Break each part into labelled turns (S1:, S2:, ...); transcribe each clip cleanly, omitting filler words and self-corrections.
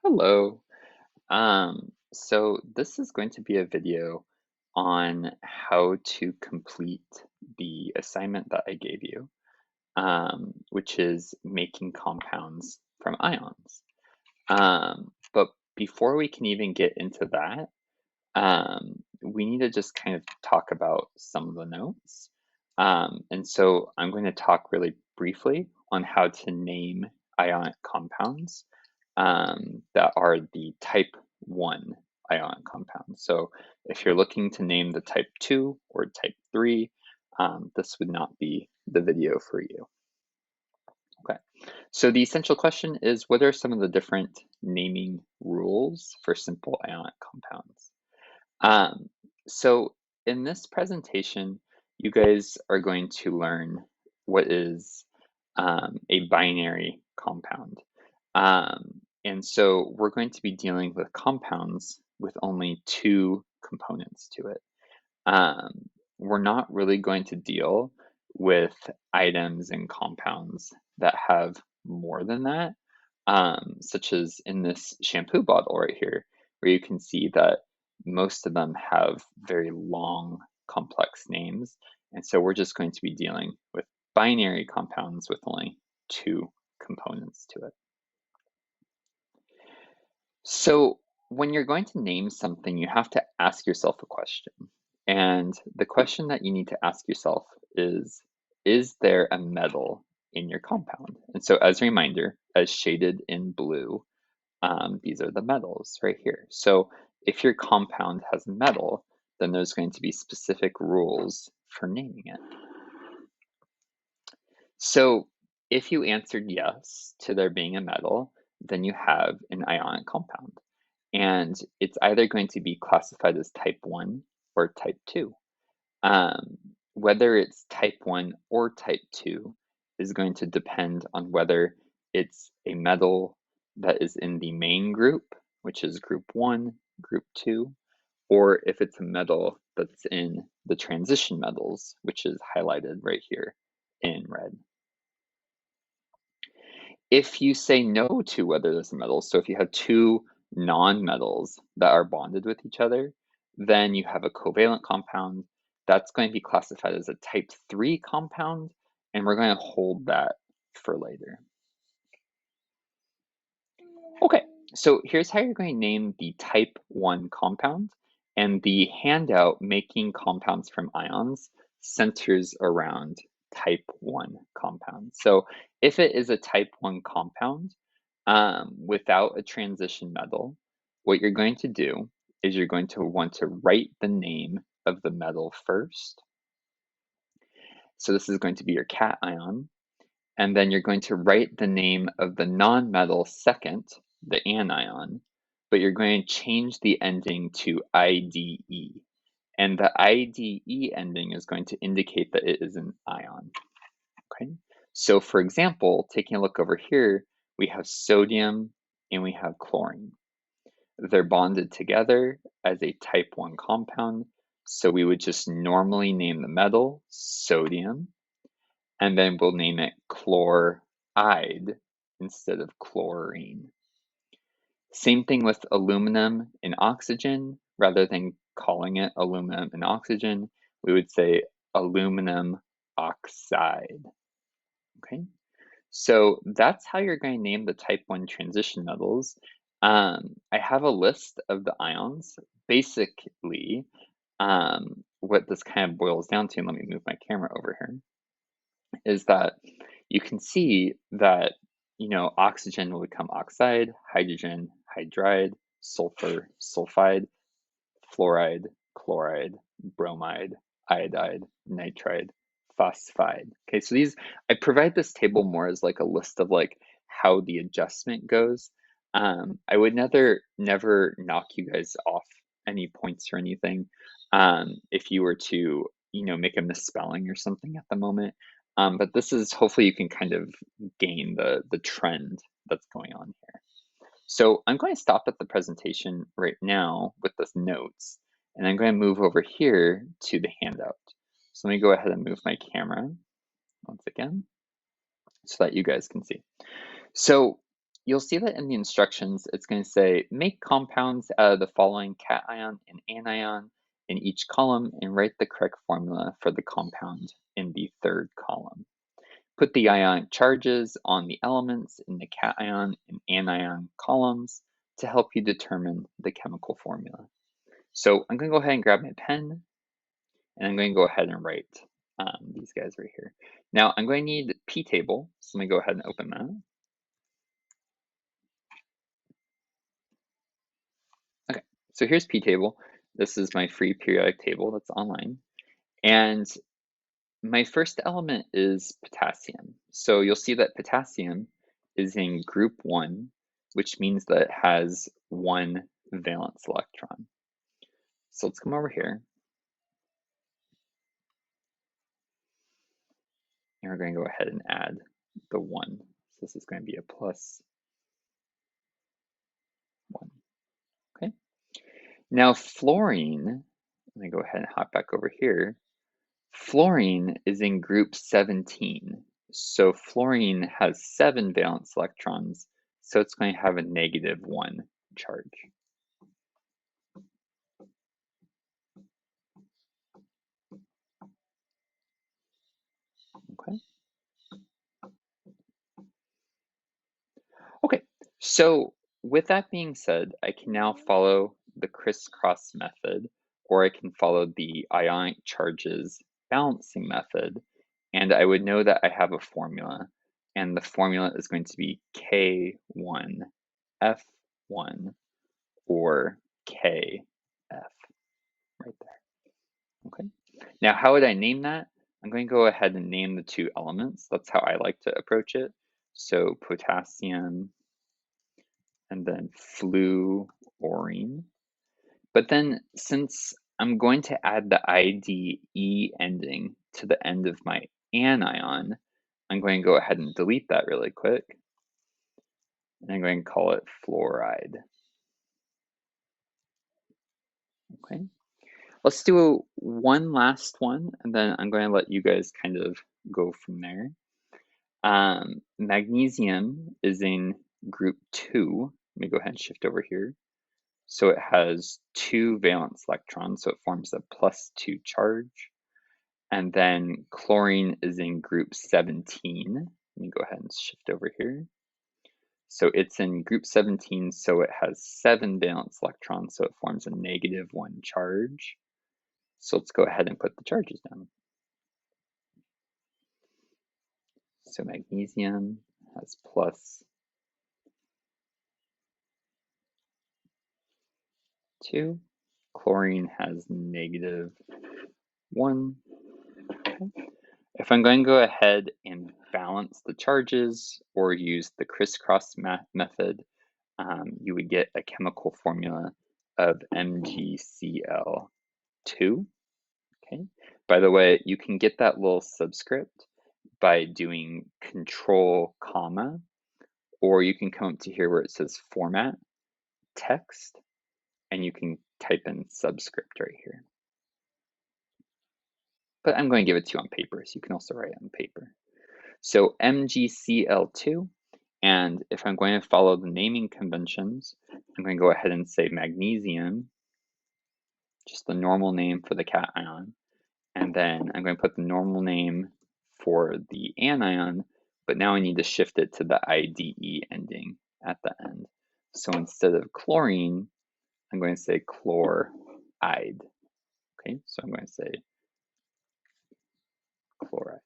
S1: Hello. So this is going to be a video on how to complete the assignment that I gave you, which is making compounds from ions. But before we can even get into that, we need to just kind of talk about some of the notes. And so I'm going to talk really briefly on how to name ionic compounds that are the type 1 ionic compounds. So if you're looking to name the type 2 or type 3, this would not be the video for you. Okay, so the essential question is, what are some of the different naming rules for simple ionic compounds? Um, so in this presentation, you guys are going to learn what is a binary compound. And so we're going to be dealing with compounds with only two components to it. We're not really going to deal with items and compounds that have more than that, such as in this shampoo bottle right here, where you can see that most of them have very long, complex names. And so we're just going to be dealing with binary compounds with only two components to it. So when you're going to name something, you have to ask yourself a question. And the question that you need to ask yourself is there a metal in your compound? And so as a reminder, as shaded in blue, these are the metals right here. So if your compound has metal, then there's going to be specific rules for naming it. So if you answered yes to there being a metal, then you have an ionic compound. And it's either going to be classified as type 1 or type 2. Whether it's type 1 or type 2 is going to depend on whether it's a metal that is in the main group, which is group 1, group 2, or if it's a metal that's in the transition metals, which is highlighted right here in red. If you say no to whether there's a metal, so if you have two non-metals that are bonded with each other, then you have a covalent compound. That's going to be classified as a type 3 compound, and we're going to hold that for later. Okay, so here's how you're going to name the type 1 compound, and the handout making compounds from ions centers around type 1 compound. So if it is a type 1 compound without a transition metal, what you're going to do is you're going to want to write the name of the metal first. So this is going to be your cation. And then you're going to write the name of the nonmetal second, the anion, but you're going to change the ending to IDE. And the IDE ending is going to indicate that it is an ion. Okay. So for example, taking a look over here, we have sodium and we have chlorine. They're bonded together as a type 1 compound. So we would just normally name the metal sodium, and then we'll name it chloride instead of chlorine. Same thing with aluminum and oxygen. Rather than calling it aluminum and oxygen, we would say aluminum oxide. Okay, so that's how you're going to name the type 1 transition metals. I have a list of the ions. Basically, what this kind of boils down to, and let me move my camera over here, is that you can see that, oxygen will become oxide, hydrogen, hydride, sulfur, sulfide, fluoride, chloride, bromide, iodide, nitride, phosphide. Okay, so I provide this table more as like a list of like how the adjustment goes. I would never knock you guys off any points or anything. If you were to, make a misspelling or something at the moment. But this is hopefully you can kind of gain the trend that's going on here. So I'm going to stop at the presentation right now with the notes, and I'm going to move over here to the handout. So let me go ahead and move my camera once again so that you guys can see. So you'll see that in the instructions, it's going to say, make compounds out of the following cation and anion in each column and write the correct formula for the compound in the third column. Put the ionic charges on the elements in the cation and anion columns to help you determine the chemical formula. So I'm going to go ahead and grab my pen, and I'm going to go ahead and write these guys right here. Now I'm going to need P table, so let me go ahead and open that. Okay, so here's P table. This is my free periodic table that's online. And my first element is potassium. So you'll see that potassium is in group 1, which means that it has 1 valence electron. So let's come over here. And we're going to go ahead and add the 1. So this is going to be a plus 1. Okay. Now fluorine, let me go ahead and hop back over here. Fluorine is in group 17. So fluorine has 7 valence electrons, so it's going to have a -1 charge. Okay. Okay, so with that being said, I can now follow the crisscross method, or I can follow the ionic charges balancing method, and I would know that I have a formula, and the formula is going to be K1, F1, or KF right there. Okay. Now, how would I name that? I'm going to go ahead and name the 2 elements. That's how I like to approach it. So potassium and then fluorine. But then since I'm going to add the IDE ending to the end of my anion, I'm going to go ahead and delete that really quick. And I'm going to call it fluoride. Okay. Let's do one last one, and then I'm going to let you guys kind of go from there. Magnesium is in group 2. Let me go ahead and shift over here. So it has 2 valence electrons, so it forms a +2 charge. And then chlorine is in group 17. Let me go ahead and shift over here. So it's in group 17, so it has 7 valence electrons, so it forms a -1 charge. So let's go ahead and put the charges down. So magnesium has +2. Chlorine has -1. Okay. If I'm going to go ahead and balance the charges or use the crisscross method, you would get a chemical formula of MgCl2. Okay. By the way, you can get that little subscript by doing control comma, or you can come up to here where it says format, text, and you can type in subscript right here. But I'm going to give it to you on paper, so you can also write it on paper. So MgCl2, and if I'm going to follow the naming conventions, I'm going to go ahead and say magnesium, just the normal name for the cation, and then I'm going to put the normal name for the anion, but now I need to shift it to the IDE ending at the end. So instead of chlorine, I'm going to say chloride. Okay, so I'm going to say chloride.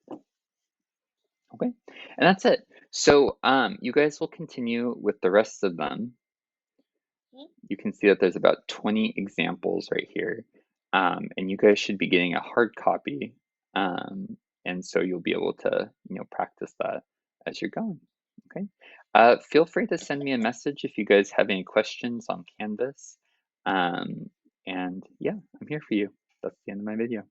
S1: Okay, and that's it. So you guys will continue with the rest of them. You can see that there's about 20 examples right here. And you guys should be getting a hard copy. And so you'll be able to, practice that as you're going. Okay. Feel free to send me a message if you guys have any questions on Canvas. And yeah, I'm here for you. That's the end of my video.